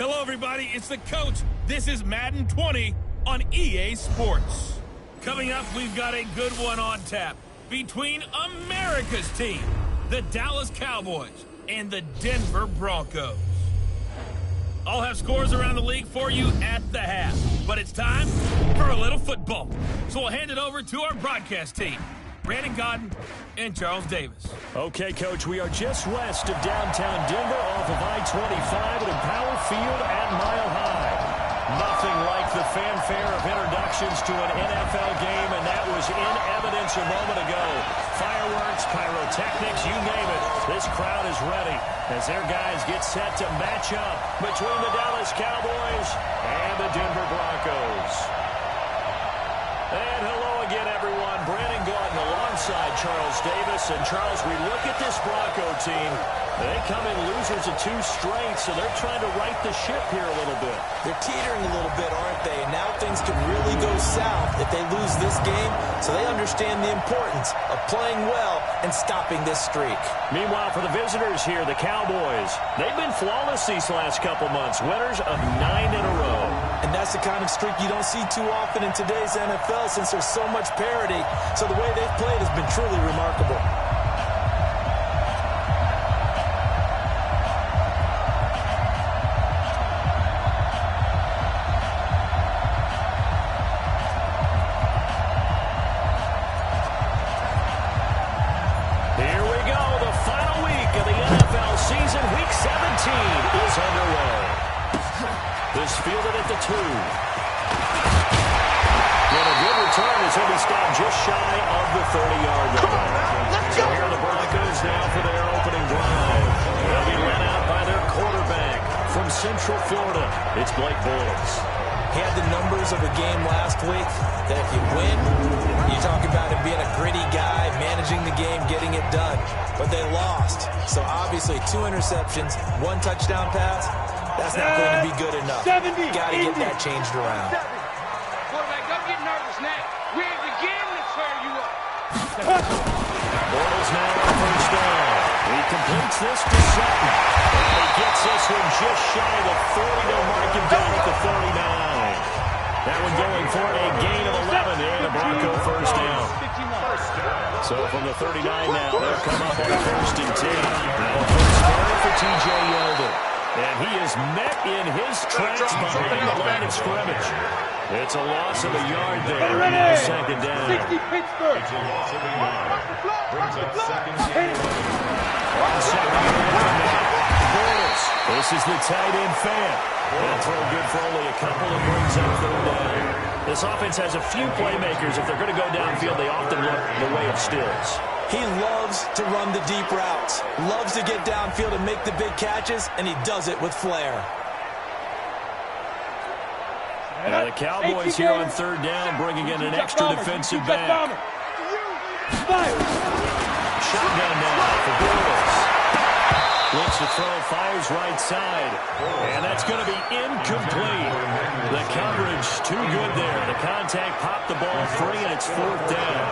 Hello, everybody. It's the coach. This is Madden 20 on EA Sports. Coming up, we've got a good one on tap between America's team, the Dallas Cowboys, and the Denver Broncos. I'll have scores around the league for you at the half, but it's time for a little football. So we'll hand it over to our broadcast team, Brandon Godden and Charles Davis. Okay, Coach, we are just west of downtown Denver off of I-25 at Empower Field at Mile High. Nothing like the fanfare of introductions to an NFL game, and that was in evidence a moment ago. Fireworks, pyrotechnics, you name it. This crowd is ready as their guys get set to match up between the Dallas Cowboys and the Denver Broncos. And hello again, everyone. Brandon Godden alongside Charles Davis. And, Charles, we look at this Bronco team. They come in losers of 2 straight, so they're trying to right the ship here a little bit. They're teetering a little bit, aren't they? And now things could really go south if they lose this game, so they understand the importance of playing well and stopping this streak. Meanwhile, for the visitors here, the Cowboys, they've been flawless these last couple months, winners of 9 in a row. And that's the kind of streak you don't see too often in today's NFL since there's so much parity. So the way they've played has been truly remarkable. Fielded at the 2. And a good return as he'll be stopped just shy of the 30-yard line. So here are the Broncos now for their opening drive. They'll be led out by their quarterback from Central Florida. It's Blake Bortles. He had the numbers of a game last week that if you win, you talk about him being a gritty guy, managing the game, getting it done. But they lost. So obviously 2 interceptions, 1 touchdown pass. That's not going to be good enough. Got to get that changed around. Quarterback, don't get nervous now. We're at the game to tear you up. Bortles now on first down. He completes this to Sutton. And he gets this one just shy of the 40 to mark him down at the 39. That one going for a gain of 11 and a Bronco first down. So from the 39 now, they'll come up on first and 10. Now a first down for T.J. Yeldon. And he is met in his tracks behind the line of scrimmage. It's a loss of a yard there. And second down. 60 Pittsburgh. Brings up second down. This is the tight end fan. That'll throw good for only a couple and brings up third down. This offense has a few playmakers. If they're going to go downfield, they often look the way of stills. He loves to run the deep routes, loves to get downfield and make the big catches, and he does it with flair. Now the Cowboys here on third down, bringing in an extra defensive back. Shotgun now for Bortles. Looks to throw, fires right side, and that's going to be incomplete. The coverage too good there. The contact popped the ball free, and it's fourth down.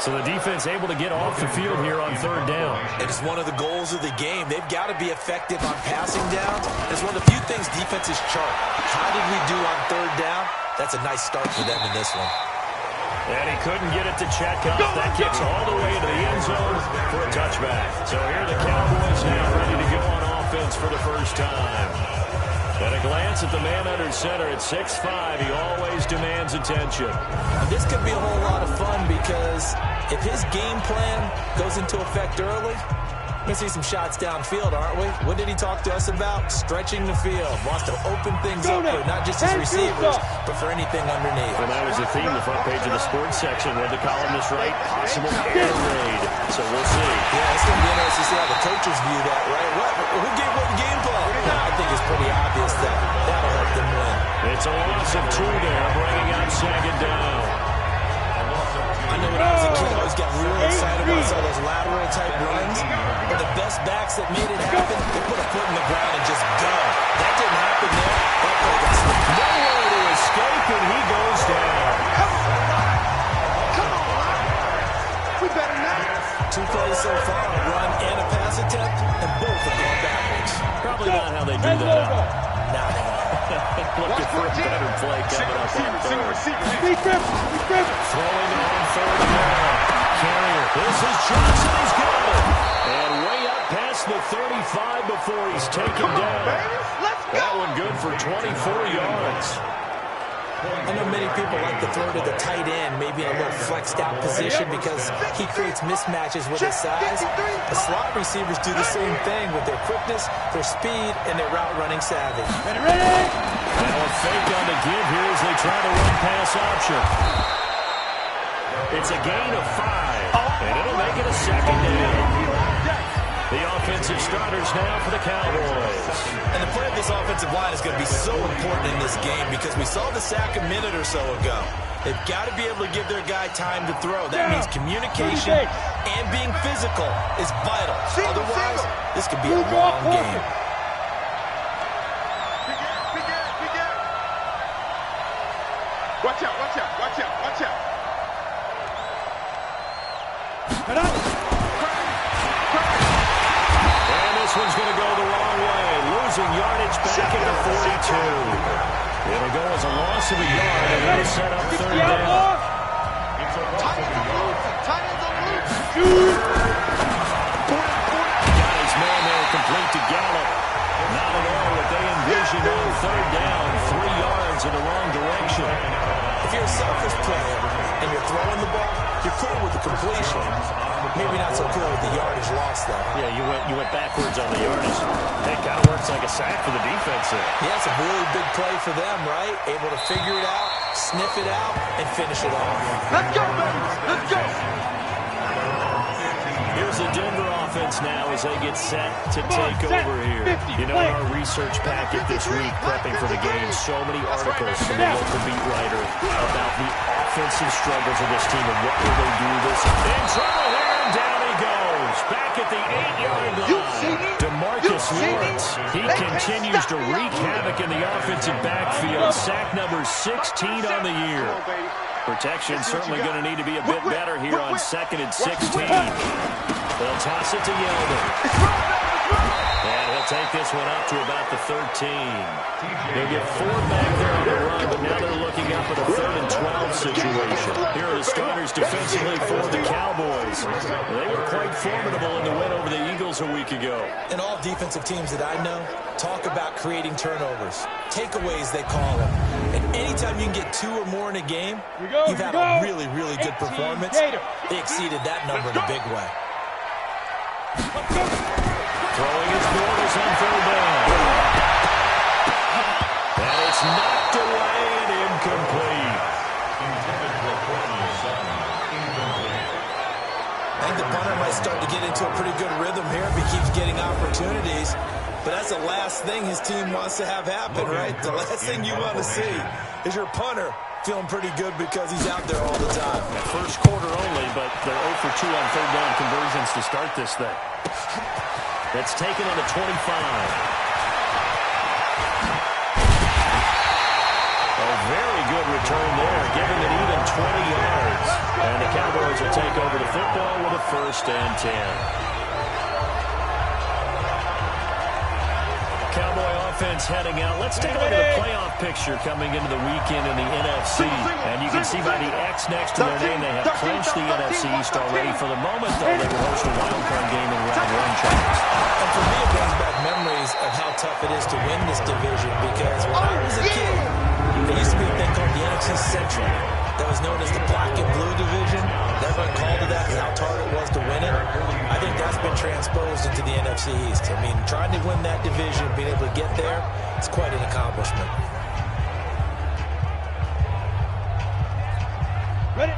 So the defense able to get off the field here on third down. It is one of the goals of the game. They've got to be effective on passing downs. It's one of the few things defenses chart. How did we do on third down? That's a nice start for them in this one. And he couldn't get it to check up. That kicks all the way to the end zone for a touchback. So here are the Cowboys now ready to go on offense for the first time. At a glance at the man under center at 6'5", he always demands attention. This could be a whole lot of fun because if his game plan goes into effect early, we're going to see some shots downfield, aren't we? What did he talk to us about? Stretching the field. Wants to open things up for not just his receivers, but for anything underneath. Well, that was the theme, the front page of the sports section, where the columnist write possible air raid. So we'll see. Yeah, it's going to be interesting to see how the coaches view that, right? Who gave what game plan? I think it's pretty obvious that that'll help them win. It's a loss of 2 there, bringing out second down. I know when I was a kid, I always got real excited about some of those lateral-type runs. But the best backs that made it happen, they put a foot in the ground and just go. That didn't happen there. That play got slipped. Nowhere to escape, and he goes down. Come on. We better not. 2 plays so far, a run and a pass attempt, and both have gone backwards. Probably not how they do that. Not Looking for a better play coming up on third. Throwing on third down. Carrier. This is Johnson. He's got it. And way up past the 35 before he's taken down. That one good for 24 yards. I know many people like to throw to the tight end, maybe in a little flexed out position because he creates mismatches with his size. The slot receivers do the same thing with their quickness, their speed, and their route running savvy. Ready? Now a fake on the give here as they try to run pass option. It's a gain of 5, and it'll make it a second down. The offensive starters now for the Cowboys. And the play of this offensive line is going to be so important in this game because we saw the sack a minute or so ago. They've got to be able to give their guy time to throw. That means communication and being physical is vital. Otherwise, this could be a long game. Watch out, watch out, watch out, watch out. This one's going to go the wrong way. Losing yardage back at the 42. It'll go as a loss of a yard, and it'll set up third down. Got his man there complete to Gallup. Not at all what they envisioned on third down. 3 yards in the wrong direction. If you're a selfish player and you're throwing the ball, you're cool with the completion. Maybe not so cool with the yardage loss, though. Yeah, you went backwards on the yardage. That kind of works like a sack for the defense there. Yeah, it's a really big play for them, right? Able to figure it out, sniff it out, and finish it off. Let's go, baby! Let's go! Here's the Denver offense now as they get set to take over here. You know, in our research packet this week, prepping for the game, so many articles from the local beat writer about the offensive struggles of this team and what will they do this. In trouble here, and down he goes. Back at the 8-yard line. DeMarcus Lawrence, he continues to wreak havoc in the offensive backfield. Sack number 16 on the year. Protection certainly going to need to be a bit better here on 2nd and 16. They'll toss it to Yeldon. And he'll take this one up to about the 13. They'll get 4 back there on the run, but now they're looking up at a 3rd and 12 situation. Here are the starters defensively for the Cowboys. They were quite formidable in the win over the Eagles a week ago. And all defensive teams that I know talk about creating turnovers. Takeaways, they call them. And anytime you can get 2 or more in a game, you've had a really, really good performance. They exceeded that number in a big way. Throwing his borders on third down. And it's knocked away and incomplete. I think the punter might start to get into a pretty good rhythm here if he keeps getting opportunities. But that's the last thing his team wants to have happen, right? The last thing you want to see is your punter feeling pretty good because he's out there all the time. First quarter only, but they're 0 for 2 on third down conversions to start this thing. That's taken on the 25. A very good return there, giving it even 20 yards. And the Cowboys will take over the football with a 1st and 10. Cowboy offense heading out. Let's take a look at the playoff picture coming into the weekend in the NFC. And you can see by the X next to their name, they have clinched the NFC East already. For the moment, though, they will host a wildcard game in round 1, Charles. And for me, it brings back memories of how tough it is to win this division because when I was a kid, there used to be a thing called the NFC Central that was known as the black and blue division. Everyone called it that because how hard it was to win it. I think that's been transposed into the NFC East. I mean, trying to win that division, being able to get there, it's quite an accomplishment.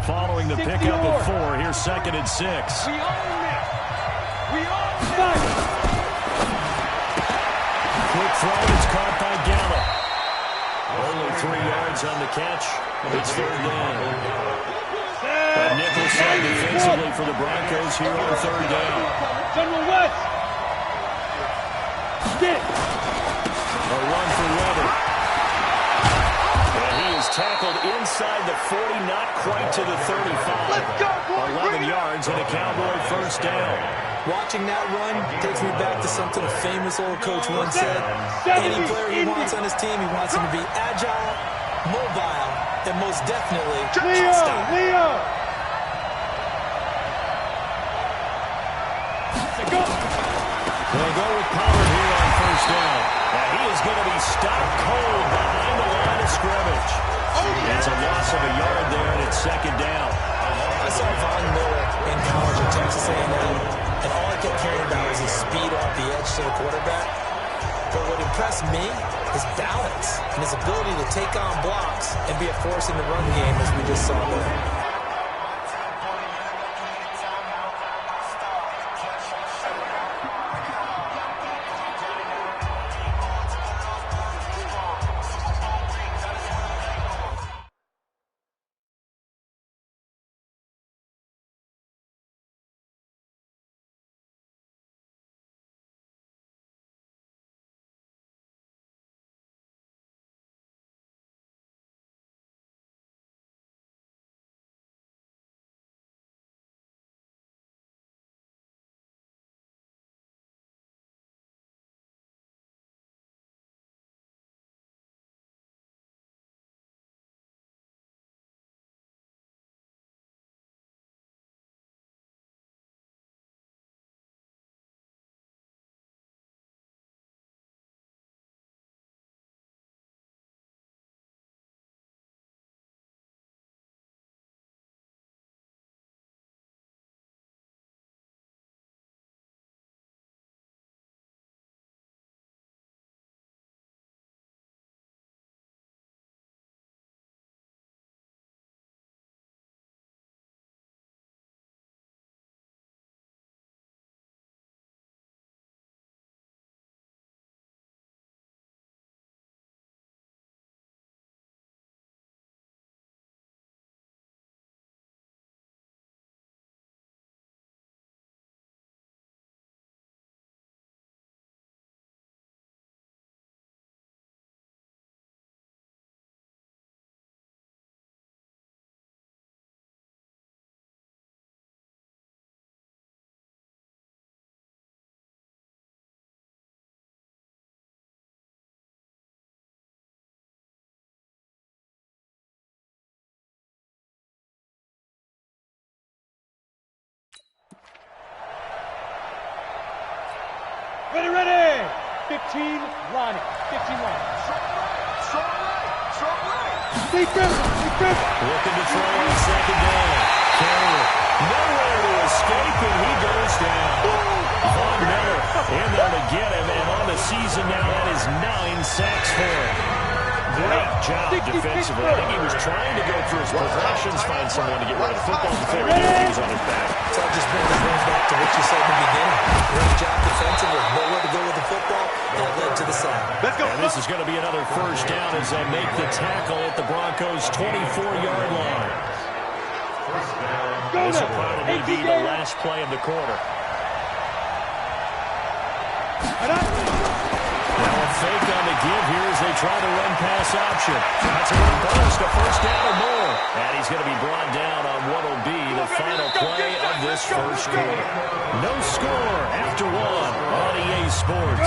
Following the pickup at 4, here's 2nd and 6. We own it. We own it. Quick throw, it's caught by Gallup. Only 3 yards on the catch. It's third down. Nickel side defensively for the Broncos here on third down. General West. Get it. A run for Weber. And he is tackled inside the 40, not quite to the 35. Let's go, boys. 11 yards and a Cowboy 1st down. Watching that run takes me back to something a famous old coach once said. Any player he wants on his team, he wants him to be agile, mobile, and most definitely hostile. They'll go with Pollard here on first down. And he is going to be stopped cold behind the line of scrimmage. It's a loss of a yard there, and it's second down. I saw Von Miller in college at Texas A&M, and all I kept hearing about was his speed off the edge to the quarterback. But what impressed me is balance and his ability to take on blocks and be a force in the run game, as we just saw there. Ready. 15 line. 15 line. Defense. Looking to throw on second down. Carrier. Nowhere to escape, and he goes down. Von Miller in there to get him, and on the season now, that is 9 sacks for him. Great job defensively. I think he was trying to go through his progressions, find someone to get rid of the football before he was on his back. So I just brings back to what you said in the beginning. Great job defensively. Nowhere to go with the football, and it led to the sack. And this is going to be another first down as they make the tackle at the Broncos' 24-yard line. This will probably be the last play of the quarter. Now a fake on the give here as they try the run-pass option. That's a run burst, a first down or more. And he's going to be brought down on what will be the final play of this first quarter. No score after one on EA Sports.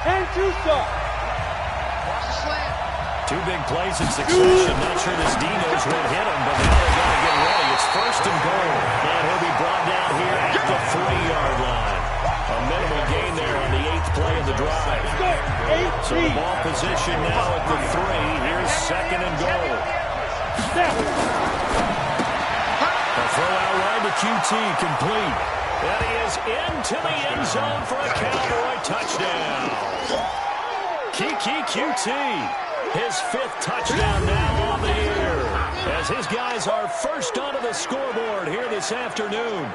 And Tusa. Two big plays in succession. Not sure this D knows what hit him, but now they got to get ready. It's first and goal. And he'll be brought down here at the 3-yard line. A minimal gain there on the 8th play of the drive. So the ball position now at the 3. Here's second and goal. A throw out line to QT, complete. And he is into the end zone for a Cowboy touchdown. Kiki QT, his 5th touchdown now on the year, as his guys are first onto the scoreboard here this afternoon.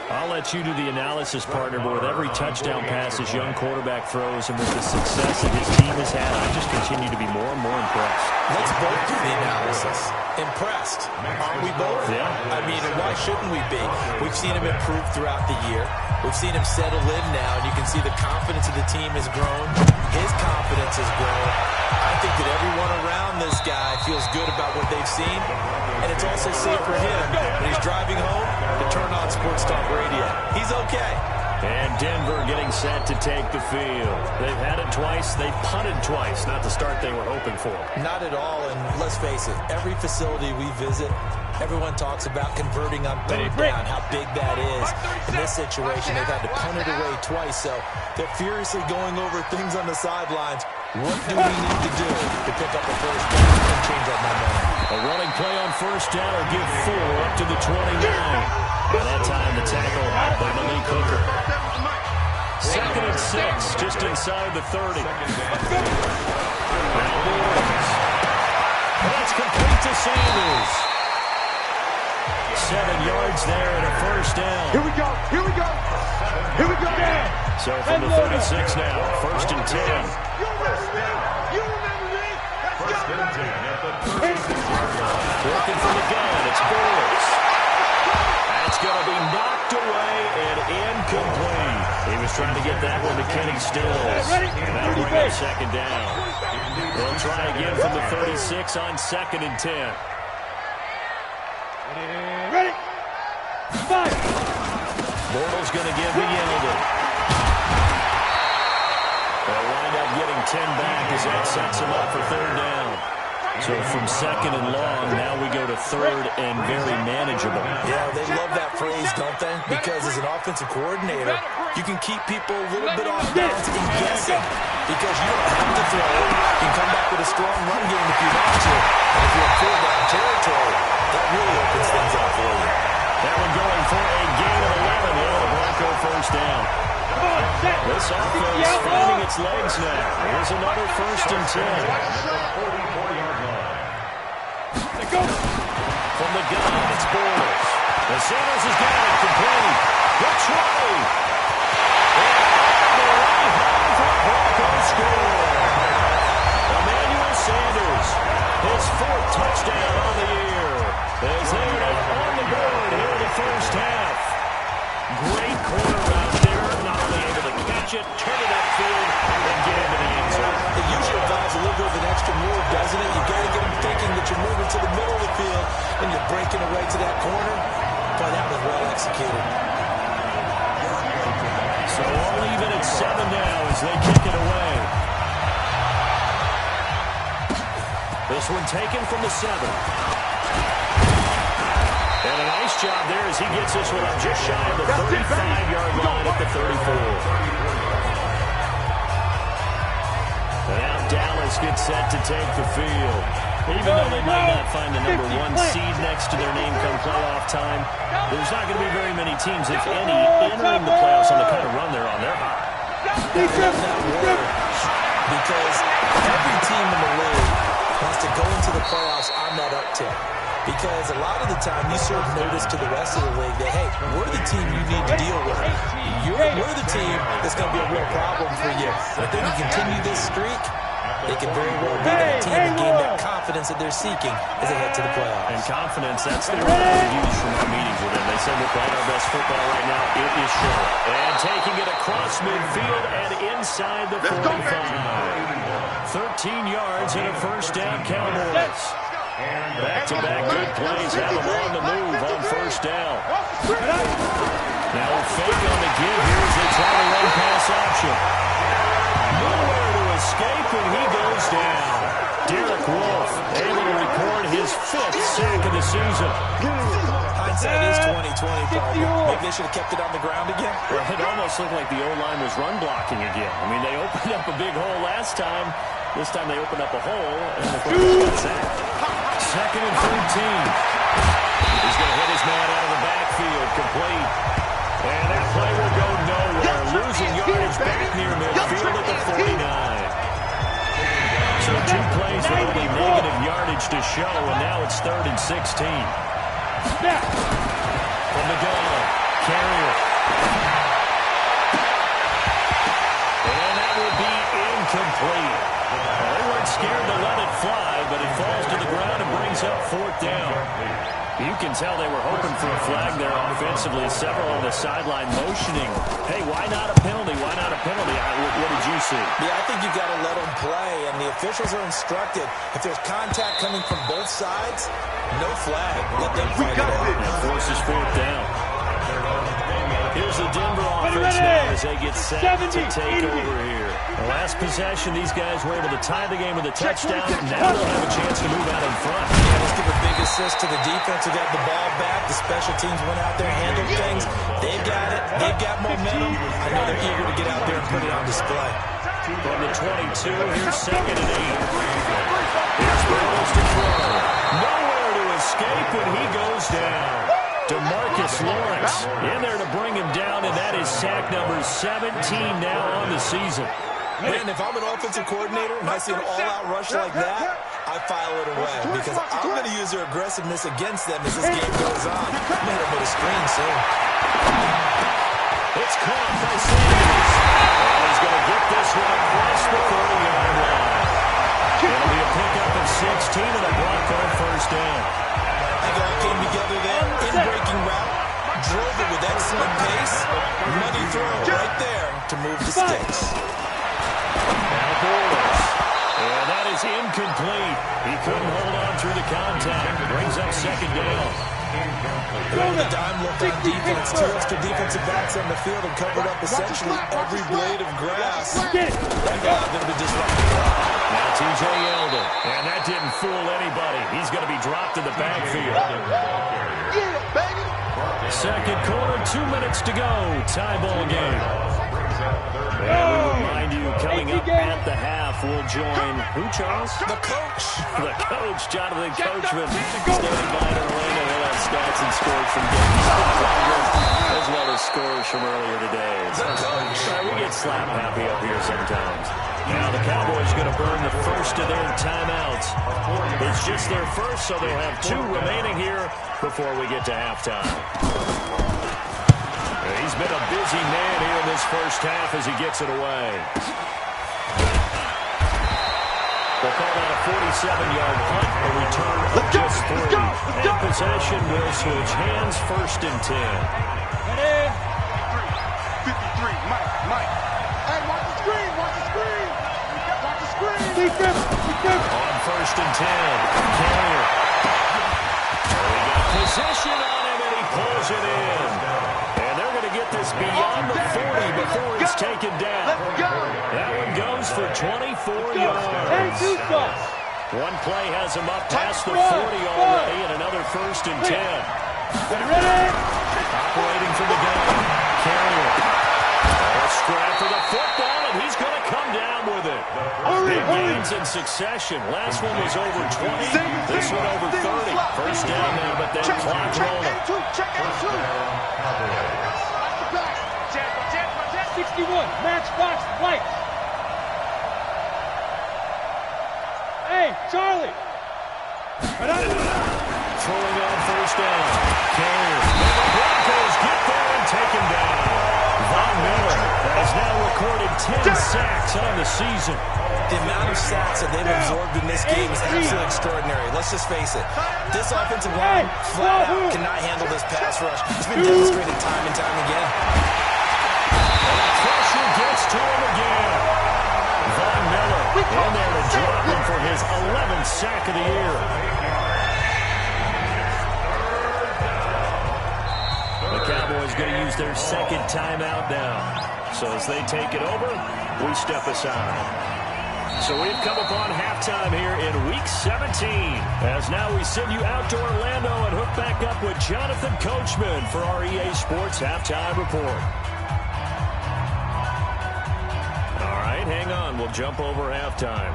I'll let you do the analysis, partner, but with every touchdown pass his young quarterback throws and with the success that his team has had, I just continue to be more and more impressed. Let's both do the analysis. Impressed. Aren't we both? Yeah. I mean, and why shouldn't we be? We've seen him improve throughout the year. We've seen him settle in now, and you can see the confidence of the team has grown. His confidence has grown. I think that everyone around this guy feels good about what they've seen, and it's also safe for him when he's driving home to turn on sports. Sports Talk Radio. He's okay. And Denver getting set to take the field. They've had it twice. They've punted twice. Not the start they were hoping for. Not at all, and let's face it, every facility we visit, everyone talks about converting on third down, how big that is. In this situation, they've had to punt it away twice, so they're furiously going over things on the sidelines. What do we need to do to pick up a first down and change our momentum? A running play on first down will give 4 up to the 29. By that time, the tackle by Malik Hooker. 2nd and 6, just inside the 30. That's complete to Sanders. 7 yards there and a first down. Here we go. Here we go. Here we go. So from the 36 now, 1st and 10. You remember me? Let's go. Working from the gun, it's Bulls. That's going to be knocked away and incomplete. He was trying to get that one to Kenny Stills. And that'll bring up 2nd down. They'll try again from the 36 on 2nd and 10. Ready? Fire. Bortles going to give the Yeldon. They'll wind up getting 10 back as that sets him up for 3rd down. So from 2nd and long, now we go to 3rd and very manageable. Yeah, they love that phrase, don't they? Because as an offensive coordinator, you can keep people a little bit off balance and guessing because you don't have to throw. You can come back with a strong run game if you want to. And if you're in 4th down territory, that really opens things up for you. That one going for a gain of 11. The Bronco first down. This offense finding its legs now. Here's another 1st and 10. From the gun, it's Bortles. The Sanders has got it complete. Which way? And the right hand for Broncos score. Emmanuel Sanders, his 4th touchdown on the year. As they are on the board here in the first half. Great corner out there, not only able to catch it, turn it upfield, and get into the end zone. It usually allows a little bit of an extra move, doesn't it? You've got to get them thinking that you're moving to the middle of the field and you're breaking away to that corner. Boy, that was well executed. So all even at 7 now as they kick it away. This one taken from the 7. And a nice job there as he gets this one up just shy of the 35-yard line at the 34. And now Dallas gets set to take the field. Even though they might not find the number 1 seed next to their name come playoff time, there's not going to be very many teams, if any, entering the playoffs on the kind of run they're on. They're hot. Because every team in the league wants to go into the playoffs on that uptick. Because a lot of the time you serve notice to the rest of the league that, hey, we're the team you need to deal with. We're the team that's going to be a real problem for you. And if they can continue this streak, they could very well be that team and gain that confidence that they're seeking as they head to the playoffs. And confidence, that's the word we use from our meetings with them. They said we're playing our best football right now. It is sure. And taking it across midfield and inside the 45. 13 yards and a first down, Cowboys. Back-to-back good plays have them on the move on first down. Now a fake on the give here as they try to run pass option. Nowhere to escape, and he goes down. Derek Wolfe able to record his 5th sack of the season. Hindsight is 20/20, Paul. Maybe they should have kept it on the ground again. Well, it almost looked like the O-line was run blocking again. I mean, they opened up a big hole last time. This time they opened up a hole, and the quarterback got sacked. 2nd and 13. He's going to hit his man out of the backfield, complete. And that play will go nowhere. Losing yardage back near midfield at the 49. So 2 plays with only negative yardage to show, and now it's 3rd and 16. From the gun, Carrier. And that will be incomplete. They weren't scared to let it fly, but it falls to the ground and brings up 4th down. You can tell they were hoping for a flag there offensively. Several on the sideline motioning. Hey, why not a penalty? Why not a penalty? What did you see? Yeah, I think you've got to let them play, and the officials are instructed. If there's contact coming from both sides, no flag. Let them fight it out. And forces 4th down. is the Denver offense now as they get set to take over here. The last possession, these guys were able to tie the game with a touchdown. Now they'll have a chance to move out in front. Yeah, let's give a big assist to the defense who got the ball back. The special teams went out there, handled things. They've got it. They've got momentum. I know they're eager to get out there and put it on display. From the 22, here's 2nd and 8. Here's Burrows to throw. Nowhere to escape when he goes down. DeMarcus Lawrence in there to bring him down, and that is sack number 17 now on the season. Man, if I'm an offensive coordinator and I see an all-out rush like that, I file it away because I'm going to use their aggressiveness against them as this game goes on. I'm going to hit them with a screen soon. It's caught by Sanders. And he's going to get this one across the 30-yard line. It'll be a pickup of 16 and a block on first down. They all came together there in breaking route, drove it with excellent pace, money throw right there to move the sticks. Now Bortles. And that is incomplete. He couldn't hold on through the contact. Brings up 2nd down. The dime looked on defense. 2 extra defensive backs on the field and covered up essentially every blade of grass. That got a bit of a disruptive. Now T.J. Yeldon. And that didn't fool anybody. He's going to be dropped in the backfield. Second quarter, 2 minutes to go. Tie ball game. And we remind you, coming up at the half, we'll join who, Charles? The coach. The coach, Jonathan Coachman, standing by in Orlando. He'll have stats and scores from games as well as scores from earlier today. So, we get slap happy up here sometimes. Now the Cowboys going to burn the first of their timeouts. It's just their first, so they'll have 2 remaining here before we get to halftime. He's been a busy man here in this first half as he gets it away. They'll call that a 47-yard punt, a return of just 3. And possession will switch hands, 1st and 10. 53, Mike. Hey, watch the screen, watch the screen. Watch the screen. Defense. On 1st and 10, Carrier. He got position on him, and he pulls it in. And they're going to get this beyond the 40 before it's taken down. That one goes for 24 yards. One play has him up past the 40 already, and another 1st and 10. Operating from the gun, Carrier. A scrap for the football, and he's going to come down with it. Big gains in succession. Last one was over 20. This one over 30. First down now, but then clock rolling. 61, matchbox, white. Hey, Charlie. Throwing on first down. Carrier. The Broncos get there and take him down. Von Miller has now recorded 10 sacks on the season. The amount of sacks that they've absorbed in this game is absolutely extraordinary. Let's just face it. This offensive line flat out cannot handle this pass rush. It's been demonstrated time and time again. Pressure gets to him again. Von Miller in there to drop him for his 11th sack of the year. The Cowboys going to use their 2nd timeout now. So as they take it over, we step aside. So we've come upon halftime here in Week 17. As now we send you out to Orlando and hook back up with Jonathan Coachman for our EA Sports Halftime Report. All right, hang on. We'll jump over halftime.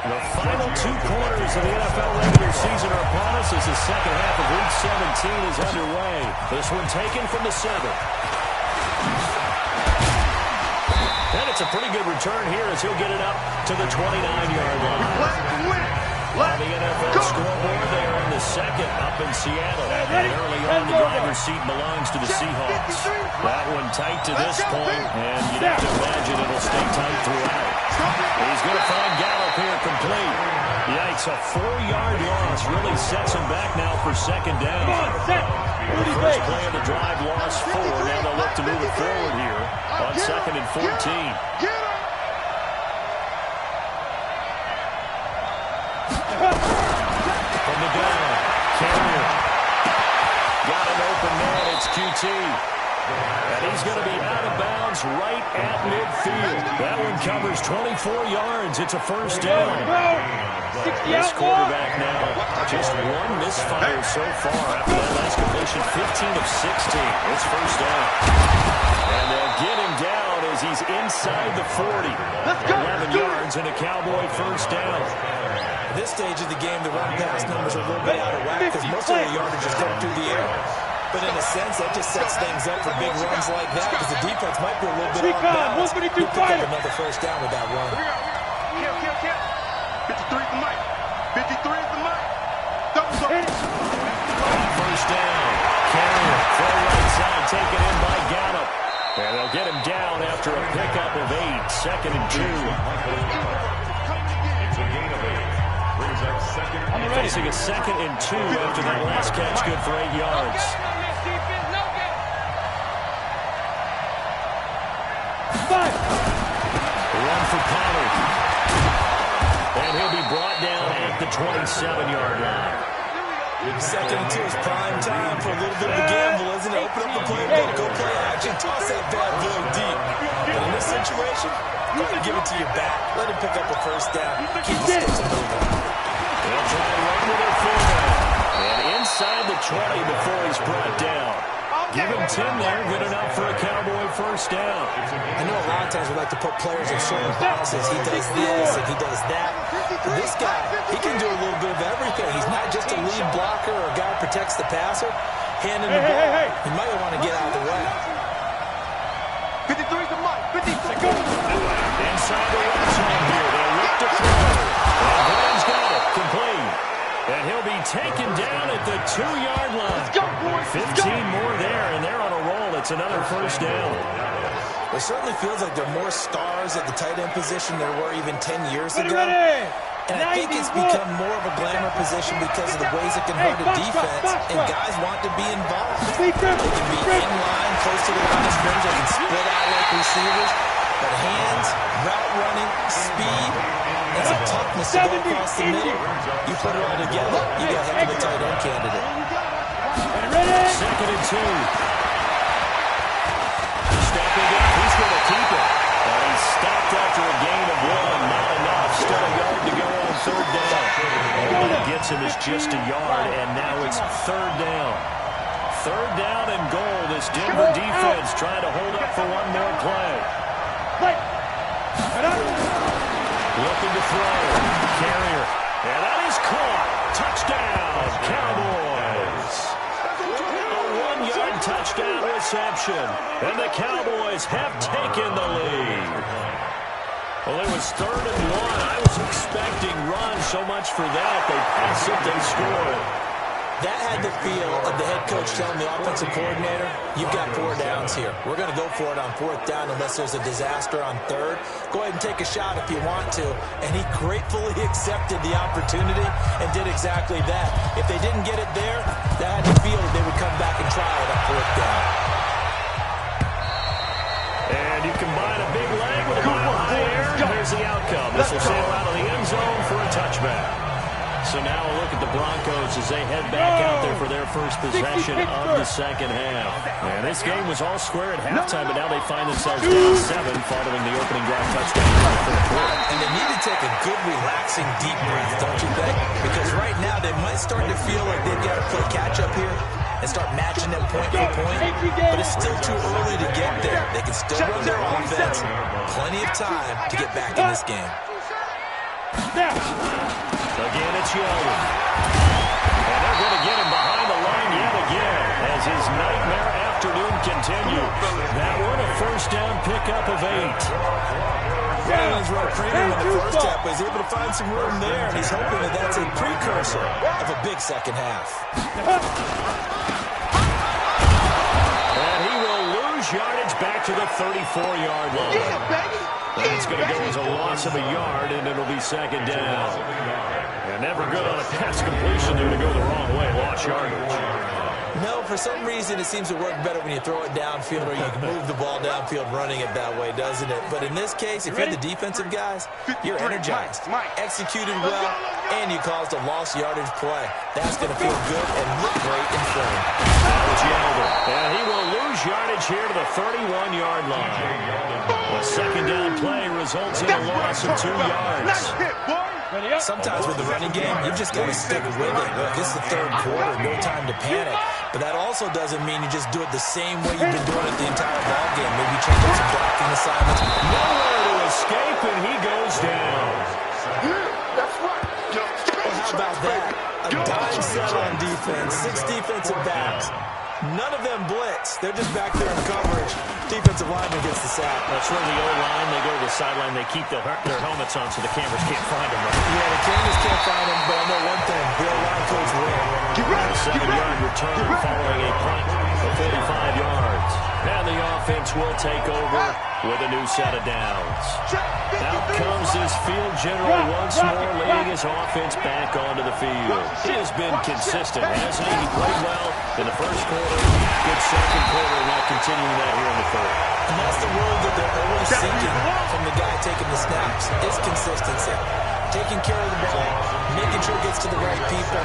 The final 2 quarters of the NFL regular season are upon us as the second half of Week 17 is underway. This one taken from the 7th. And it's a pretty good return here as he'll get it up to the 29-yard line. On the NFL scoreboard, they are in the 2nd up in Seattle. And early on, the driver's seat belongs to the Seahawks. That one tight to this point, and you'd have to imagine it'll stay tight throughout. He's going to find Gallup here complete. Yikes, a 4-yard loss really sets him back now for 2nd down. The first play of the drive lost 4. Now they'll look to move it forward here on 2nd and 14. From the gun, Carrier. Got an open man. It's QT see. And he's going to be out of bounds right at midfield. That one covers 24 yards. It's a first down. This quarterback now, just one misfire so far after that last completion, 15 of 16. It's first down. And they'll get him down as he's inside the 40. 11 yards and a Cowboy first down. At this stage of the game, the run-pass numbers are a little bit out of whack because most of the yardage is done through the air. But in a sense, that just sets things up for big runs like that because the defense might be a little bit off balance. He'll pick up another first down with that run. Kill. 53 is the mic. 53 is the mic. Double up. First down. Carrier, full right side, taken in by Gallup. And they'll get him down after a pickup of 8. Second and 2. Facing a second and 2 after that last catch, good for 8 yards. Run for Pollard. And he'll be brought down at the 27-yard line. Second and 2 is prime time for a little bit of a gamble, isn't it? Open up the playbook, go play action, toss that bad boy deep. But in this situation, go ahead and give it to your back. Let him pick up a first down. Keep the sticks moving. They'll try and run with their fullback. And inside the 20 before he's brought down. Give him 10 there, good enough for a Cowboy first down. I know a lot of times we like to put players in certain boxes. He does this and he does that. But this guy, he can do a little bit of everything. He's not just a lead blocker or a guy who protects the passer. Handing the ball, he might want to get out of the way. 53 is the mic. 53. Inside the red zone here, they'll look to throw. And Brown's got it, complete. And he'll be taken down at the 2-yard line. 15 more there, and they're on a roll. It's another first down. It certainly feels like there are more stars at the tight end position than there were even 10 years ago. And I think it's become more of a glamour position because of the ways it can hurt a defense, and guys want to be involved. They can be in line, close to the line of scrimmage. They can split out like receivers. But hands, route running, speed, and some toughness to go across the middle. You put it all together, you got a heck of a tight end candidate. Second and 2. Stepping up, he's going to keep it. And he's stopped after a gain of 1. Not enough. Still a yard to go on third down. And what it gets him is just a yard, and now it's third down. Third down and goal. This Denver defense trying to hold up for one more play. Looking to throw. Carrier. And that is caught. Touchdown, Cowboys. A 1-yard touchdown reception. And the Cowboys have taken the lead. Well, it was 3rd and 1. I was expecting run, so much for that. They pass it, they score. That had the feel of the head coach telling the offensive coordinator, you've got 4 downs here. We're going to go for it on 4th down unless there's a disaster on 3rd. Go ahead and take a shot if you want to. And he gratefully accepted the opportunity and did exactly that. If they didn't get it there, that had the feel that they would come back and try it on 4th down. And you combine a big leg with a mile high air, and here's the outcome. This will sail out of the end zone for a touchback. So now a look at the Broncos as they head back out there for their first possession of the second half. And this game was all square at halftime, but now they find themselves down 7 following the opening drive touchdown in the 4th quarter. And they need to take a good, relaxing, deep breath, don't you think? Because right now they might start to feel like they've got to play catch-up here and start matching them point for point. But it's still too early to get there. They can still run their offense. Plenty of time to get back in this game. Again, it's Yeldon. And they're going to get him behind the line yet again as his nightmare afternoon continues. That one, a first down pickup of 8. Yeah, he's right premium in the first half, but he's able to find some room there, and he's hoping that that's a precursor of a big second half. And he will lose yardage back to the 34-yard line. Yeah, baby. That's going to go as a loss of a yard, and it'll be second down. And never good on a pass completion there to go the wrong way. Lost yardage. No, for some reason it seems to work better when you throw it downfield or you can move the ball downfield running it that way, doesn't it? But in this case, if you're the defensive guys, you're energized, executed well, and you caused a lost yardage play. That's going to feel good and look great in film. And he will lose yardage here to the 31-yard line. A second down play results in a loss of 2 yards. Sometimes with the running game, you've just got to stick with it. Look, this is the third quarter, no time to panic. But that also doesn't mean you just do it the same way you've been doing it the entire ball game. Maybe change up some blocking assignments. Nowhere to escape, and he goes down. That's right. Well, how about that? A dime set on defense, 6 defensive backs. None of them blitz. They're just back there in coverage. Defensive lineman gets the sack. That's where the O-line, they go to the sideline, they keep their helmets on so the cameras can't find them, right? Yeah, the cameras can't find them, but I know one thing. The O-line coach will. A 7-yard return following a punt of 45 yards. And the offense will take over with a new set of downs. Out comes his field general once more, leading his offense back onto the field. He has been consistent, hasn't he? He played well in the first quarter, good second quarter, and now continuing that here in the third. And that's the word that they're always seeking from the guy taking the snaps, is consistency. Taking care of the ball, making sure it gets to the right people,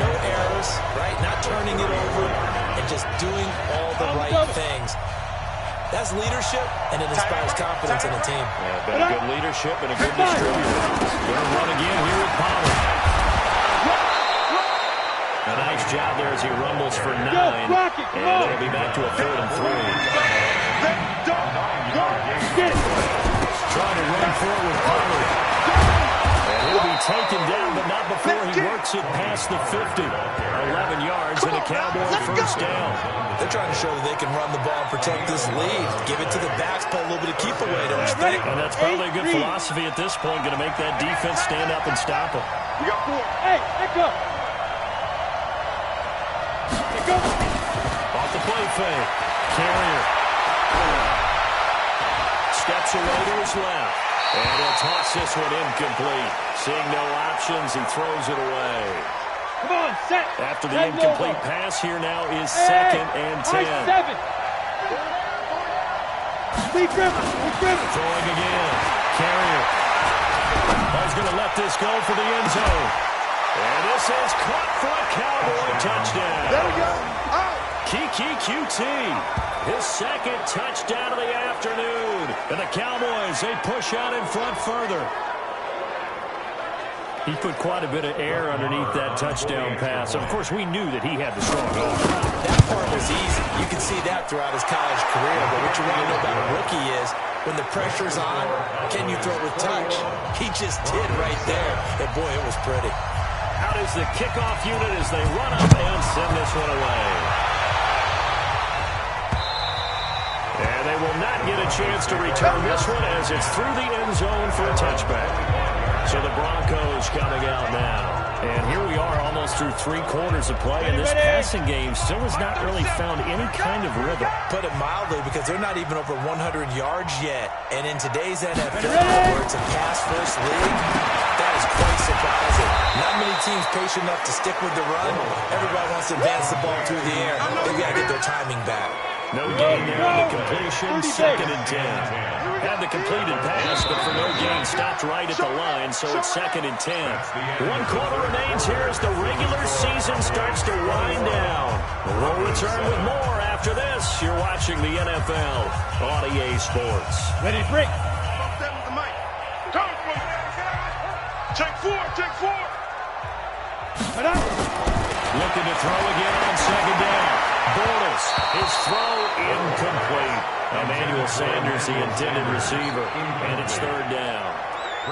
no errors, right? Not turning it over, and just doing all the right things. That's leadership, and it inspires confidence in a team. Yeah, been a good leadership and a good distributor. Going to run again here with Pollard. A nice job there as he rumbles for 9, and it'll be back to a 3rd and 3. Trying to run forward with Pollard. And he'll be taken down, but not before he works it past the 50. 11 yards and a Cowboy first down. They're trying to show that they can run the ball and protect this lead. Give it to the backs, play a little bit of keep away, don't you think? And that's probably a good philosophy at this point, going to make that defense stand up and stop him. You got 4. Hey, let go. Let go. Off the play fake. Carrier. Steps away to his left. And he'll toss this one incomplete. Seeing no options, he throws it away. Come on, set. After the incomplete pass, here now is 2nd and 10. 7. Lead driven. Throwing again. Carrier. He's going to let this go for the end zone. And this is caught for a Cowboy touchdown. There we go. Out. Kiki QT, his 2nd touchdown of the afternoon. And the Cowboys, they push out in front further. He put quite a bit of air underneath that touchdown pass. Of course, we knew that he had the strong arm. That part was easy. You can see that throughout his college career. But what you want to know about a rookie is when the pressure's on, can you throw it with touch? He just did right there. And, boy, it was pretty. Out is the kickoff unit as they run up and send this one away. And they will not get a chance to return this one as it's through the end zone for a touchback. So the Broncos coming out now. And here we are almost through 3 quarters of play, and this passing game still has not really found any kind of rhythm. Put it mildly, because they're not even over 100 yards yet. And in today's NFL, where it's a pass-first league, that is quite surprising. Not many teams patient enough to stick with the run. Everybody wants to advance the ball through the air. They've got to get their timing back. No gain there on the completion, 2nd and 10. Had the completed pass, but for no gain, stopped right at the line, so it's 2nd and 10. 1 quarter remains here as the regular season starts to wind down. We'll return with more after this. You're watching the NFL on EA Sports. Ready to break. Take 4. Looking to throw again on 2nd down. Bortles, his throw incomplete. Emmanuel Sanders, the intended receiver, and it's 3rd down.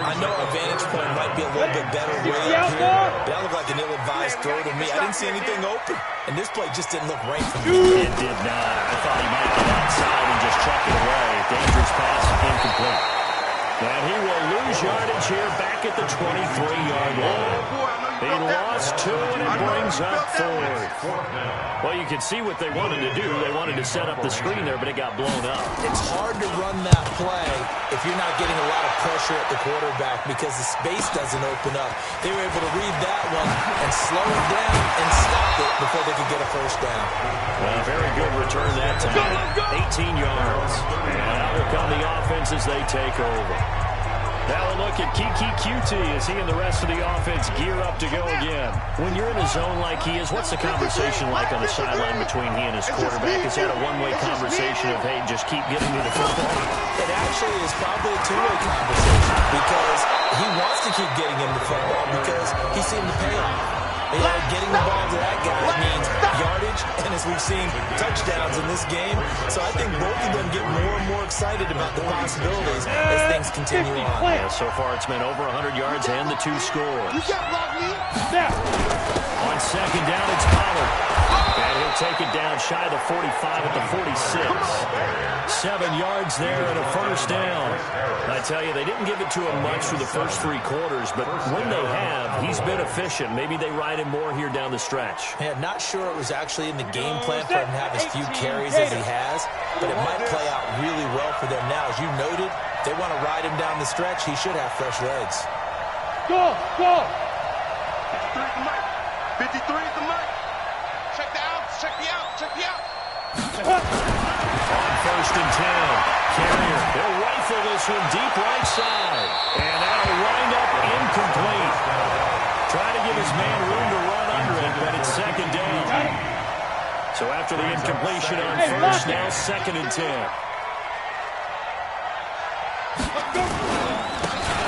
I know our vantage point might be a little bit better way up here. That looked like an ill-advised throw to me. I didn't see anything open, and this play just didn't look right for me. It did not. I thought he might get outside and just chuck it away. Dangerous pass, incomplete. And he will lose yardage here back at the 23-yard line. He lost 2, and it brings up 4. Well, you can see what they wanted to do. They wanted to set up the screen there, but it got blown up. It's hard to run that play if you're not getting a lot of pressure at the quarterback because the space doesn't open up. They were able to read that one and slow it down and stop it before they could get a first down. Well, very good return that time. 18 yards. And out will come the offense as they take over. Now a look at Kiki QT as he and the rest of the offense gear up to go again. When you're in a zone like he is, what's the conversation like on the sideline between he and his quarterback? Is that a one-way conversation of, hey, just keep getting me the football? It actually is probably a two-way conversation because he wants to keep getting him the football because he's seen the payoff. Getting the ball to that guy means yardage, and as we've seen, touchdowns in this game. So I think both of them get more and more excited about the possibilities as things continue on. Yeah, so far it's been over 100 yards and the 2 scores. On second down, it's Pollard. And he'll take it down shy of the 45 at the 46. 7 yards there and a first down. I tell you, they didn't give it to him much through the first 3 quarters, but when they have, he's been efficient. Maybe they ride him more here down the stretch. Yeah, not sure it was actually in the game plan for him to have as few carries as he has, but it might play out really well for them now. As you noted, they want to ride him down the stretch. He should have fresh legs. Go! 53 is the mic. Check the outs, check the out, check the out. On first and 10, Carrier, he'll rifle this one deep right side. And that'll wind up incomplete. Try to give his man room to run under it, but it's second down. So after the incompletion on first, now second and 10.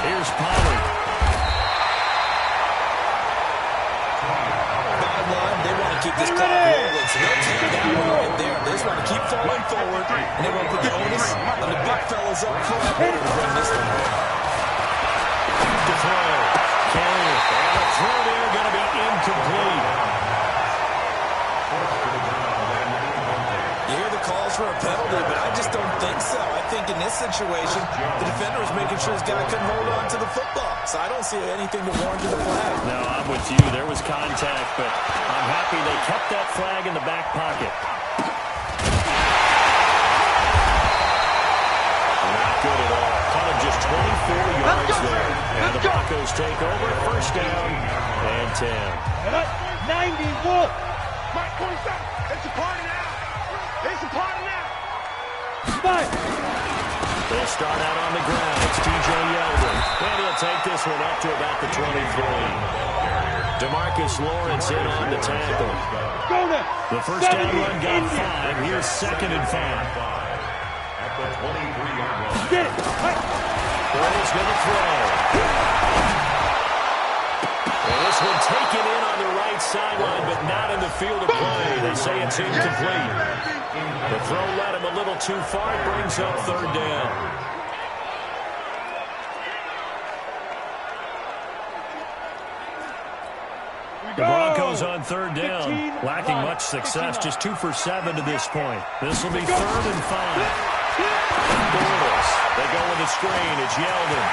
Here's Pollard. Bottom line, they want to keep this clock rolling, so they'll take that one right there. They just want to keep falling forward, and they want to put the onus on the big fellas up front in order to bring this one home. To throw. Carrier. And the throw there going to be incomplete. You hear the calls for a penalty, but I just don't think so. I think in this situation, the defender was making sure his guy couldn't hold on to the football. So I don't see anything to warrant the flag. No, I'm with you. There was contact, but I'm happy they kept that flag in the back pocket. Not good at all. Caught him just 24 yards there. And the Broncos take over. First down and 10. 91. Mike, 27. It's a party now. It's a party now. They'll start out on the ground. It's TJ Yeldon. And he'll take this one up to about the 23. DeMarcus Lawrence in on the tackle. The first down run got 5. Here's second and 5. At the 23-yard line. He's going to throw. And this one taken in on the right sideline, but not in the field of play. They say it's incomplete. The throw led him a little too far. It brings up third down. The Broncos on third down, lacking much success, just 2 for 7 to this point. This will be third and 5. Bortles, they go with the screen. It's Yeldon.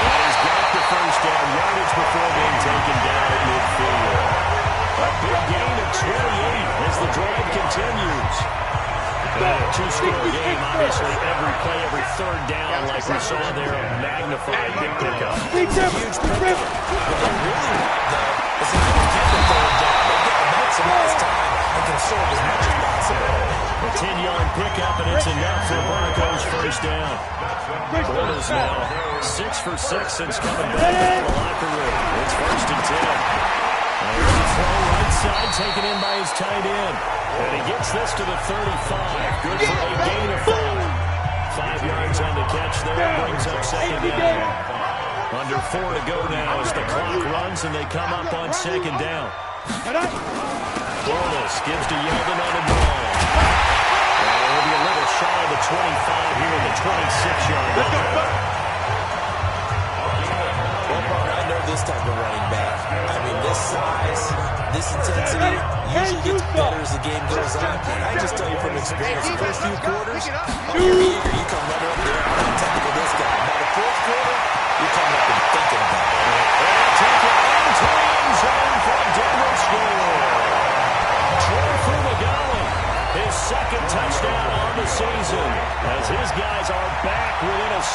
And he's got the first down, yardage before being taken down at midfield. A big gain of 28 as the drive continues. A 2-score game, obviously, every play, every third down, like we saw there, a magnified big pickup. Huge pickup. What they really want, though, is if they can get the third down, they get to maximize time and conserve as much as possible. A 10-yard pickup, and it's enough for Broncos first down. Bortles now 6 for 6 since coming back out of the locker room. It's first and 10. There's a throw right side, taken in by his tight end. And he gets this to the 35. Good for a gain of 5. 5 yards on the catch there. Brings up second down. Under 4 to go now as the clock runs and they come up on second down. Bortles gives to Yeldon on the draw. And it'll be a little shy of the 25 here in the 26-yard line. I know this type of running back. I mean, this size, this intensity usually gets better as the game goes on. And I just tell you from experience, the first few quarters, you're eager. You come running up there, I'm going to tackle this guy. By the fourth quarter, you're coming up and thinking about it.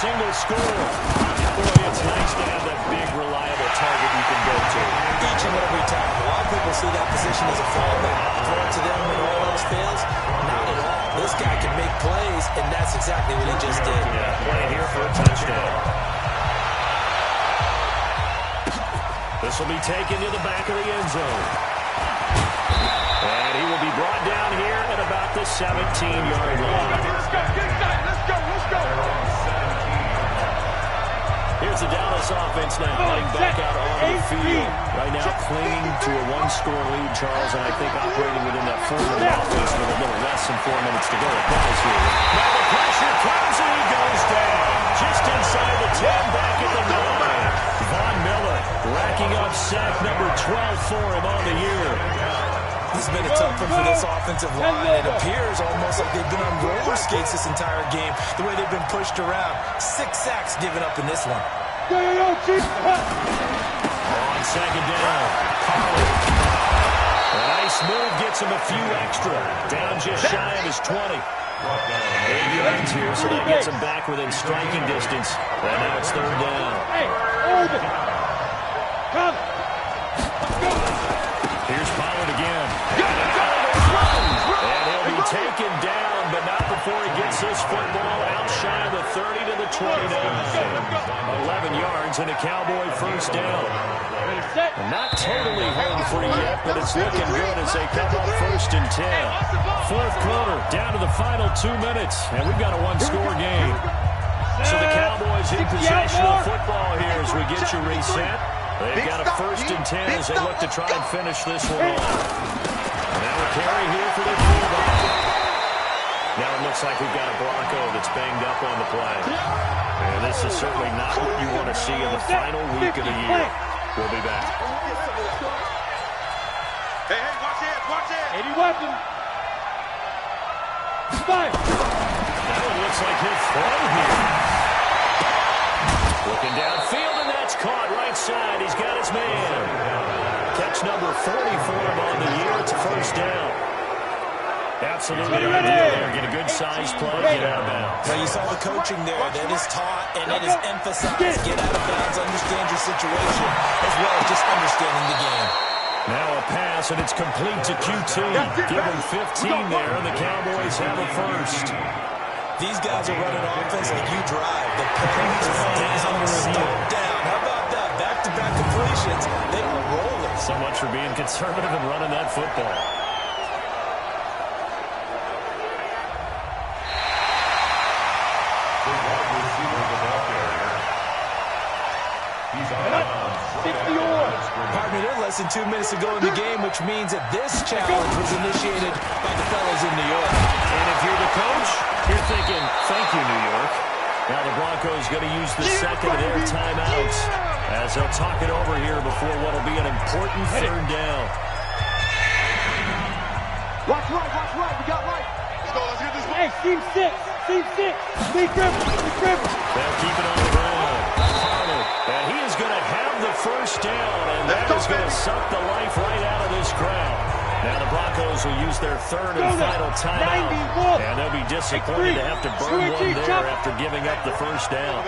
single score. Boy, it's nice to have that big, reliable target you can go to. Each and every time. A lot of people see that position as a fallback. Throw it to them when all else fails. Not at all. This guy can make plays, and that's exactly what he just did. Yeah, playing here for a touchdown. This will be taken to the back of the end zone. And he will be brought down here at about the 17-yard line. Let's go, let's go, let's go. Here's the Dallas offense now, heading back out onto the field. Right now clinging to a one-score lead, Charles, and I think operating within that 4-minute offense with a little less than 4 minutes to go. Applies here. Now the pressure comes and he goes down. Just inside the 10, back at the 9. Von Miller racking up sack number 12 for him on the year. This has been a tough one for this offensive line. It appears almost like they've been on roller skates this entire game, the way they've been pushed around. 6 sacks given up in this one. On second down, Pollard. A nice move gets him a few extra. Down just shy of his 20. 8 yards here, so that gets him back within striking distance. And now it's third down. Here's Pollard again. And he'll be taken down, but not before he gets this football out shy of the 30 to the 29. 11 yards and a Cowboy first down. Not totally home free yet, but it's looking good as they come up first and 10. Fourth quarter, down to the final 2 minutes, and we've got a one-score game. So the Cowboys in possession of football here as we get you reset. They've got a first and 10 as they look to try and finish this one off. Now a carry here for the quarterback. Now it looks like we've got a Bronco that's banged up on the play. And this is certainly not what you want to see in the final week of the year. We'll be back. Hey, watch it, watch it. 80 weapon. Spike. That one looks like he'll throw here. Looking downfield, and that's caught right side. He's got his man. Catch number 40 for him on the year. It's a first down. Absolutely ideal there. Get a good size play, get out of bounds. Well, you saw the coaching there. That is taught and it is emphasized. Get out of bounds, understand your situation, as well as just understanding the game. Now a pass, and it's complete to QT. Give him 15 there, and the Cowboys have a first. These guys are running offense like you drive. The penalty is down, stop down. How about that? Back-to-back completions. They are rolling. So much for being conservative and running that football. Pardon me, they're less than 2 minutes to go in the game, which means that this challenge was initiated by the fellows in New York. And if you're the coach, you're thinking, thank you, New York. Now the Broncos going to use the second of their timeouts as they'll talk it over here before what will be an important third down. Watch right, we got right. Let's get this one. Hey, team 6. Big grip. They'll keep it on the ground. And he is going to have the first down, and that is going to suck the life right out of this crowd. Now the Broncos will use their third and final timeout, and they'll be disappointed to have to burn one there after giving up the first down.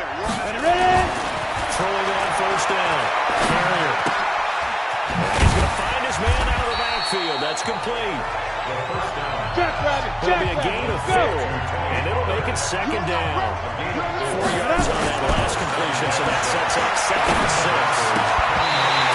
Throwing on first down. Carrier. And he's going to find his man out of the backfield. That's complete. It'll be a gain of 4, and it'll make it second down. 4 yards on that last completion, so that sets up second and 6.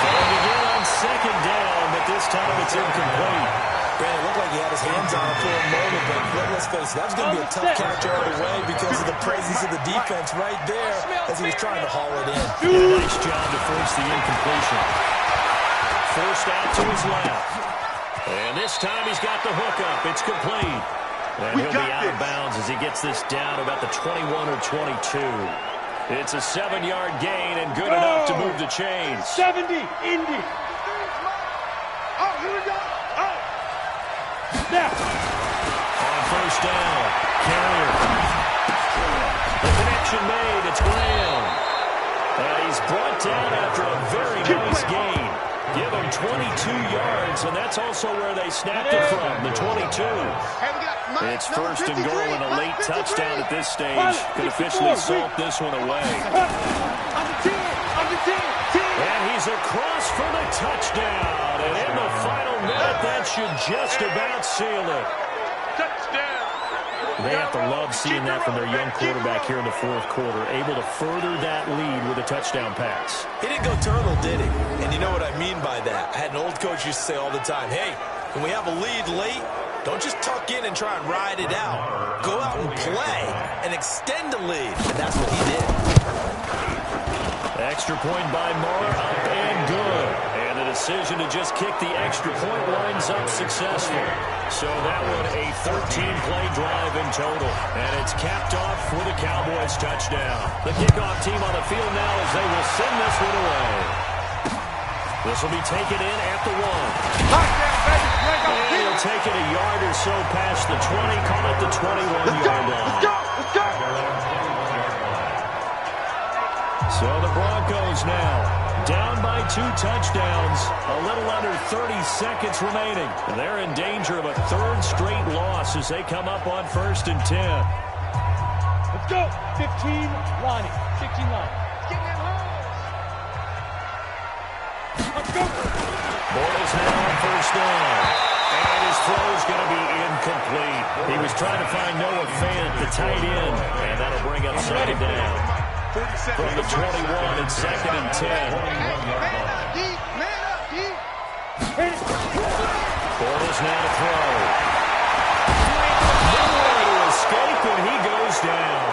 Going again on second down, but this time it's incomplete. Brandon, it looked like he had his hands on it for a moment, but let's face it, that was going to be a tough catch all the way because of the presence of the defense right there as he was trying to haul it in. Yeah, nice job to force the incompletion. Forced out to his left. And this time he's got the hook up. It's complete. And he'll be out of bounds as he gets this down about the 21 or 22. It's a 7-yard gain and good enough to move the chains. 70, Indy. Oh, here we go. Oh. Snap. On first down, Carrier. The connection made. It's Graham. And he's brought down after a very nice gain. Give them 22 yards, and that's also where they snapped it from, the 22. It's first and goal and a late touchdown at this stage. Could officially salt this one away. And he's across for the touchdown. And in the final minute, that should just about seal it. Touchdown. They have to love seeing that from their young quarterback here in the fourth quarter, able to further that lead with a touchdown pass. He didn't go turtle, did he? And you know what I mean by that. I had an old coach used to say all the time, hey, when we have a lead late, don't just tuck in and try and ride it out. Go out and play and extend the lead. And that's what he did. Extra point by Marr, up and good. And the decision to just kick the extra point winds up successful. So that one a 13-play drive in total. And it's capped off for the Cowboys touchdown. The kickoff team on the field now as they will send this one away. This will be taken in at the 1. And he'll take it a yard or so past the 20, call it the 21-yard line. Let's go! So the Broncos now down by 2 touchdowns, a little under 30 seconds remaining. And they're in danger of a 3rd straight loss as they come up on 1st and 10. Let's go. 15 Lonnie. 15 Lonnie. Get that home. Let's go. Bortles now on 1st down. And his throw is going to be incomplete. He was trying to find Noah Fant, the tight end, and that'll bring up 2nd down. From the 21, it's 2nd and 10. Man up, D. Man up, D. Bortles now to throw. Nowhere to escape, and he goes down.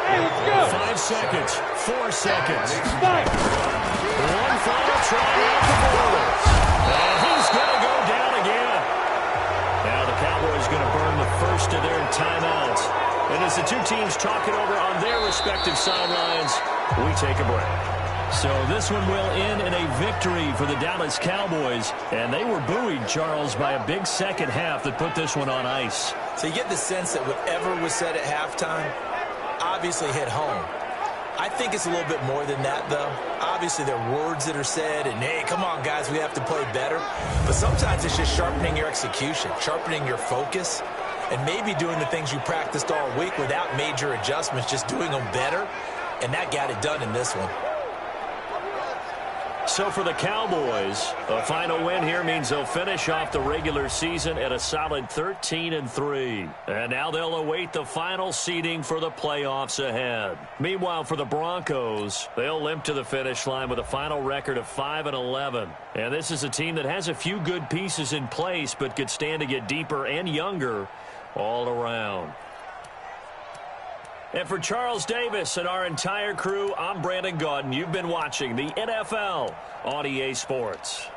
Hey, let's go. 5 seconds, 4 seconds. 5. One final try out to Bortles. And he's going to go down again. Now the Cowboys going to burn the first of their timeouts. And as the two teams talk it over on their respective sidelines, we take a break. So this one will end in a victory for the Dallas Cowboys. And they were buoyed, Charles, by a big second half that put this one on ice. So you get the sense that whatever was said at halftime obviously hit home. I think it's a little bit more than that, though. Obviously, there are words that are said, and, hey, come on, guys, we have to play better. But sometimes it's just sharpening your execution, sharpening your focus, and maybe doing the things you practiced all week without major adjustments, just doing them better, and that got it done in this one. So for the Cowboys, a final win here means they'll finish off the regular season at a solid 13-3. And now they'll await the final seeding for the playoffs ahead. Meanwhile, for the Broncos, they'll limp to the finish line with a final record of 5-11. And this is a team that has a few good pieces in place, but could stand to get deeper and younger all around. And for Charles Davis and our entire crew, I'm Brandon Gaudin. You've been watching the NFL on EA Sports.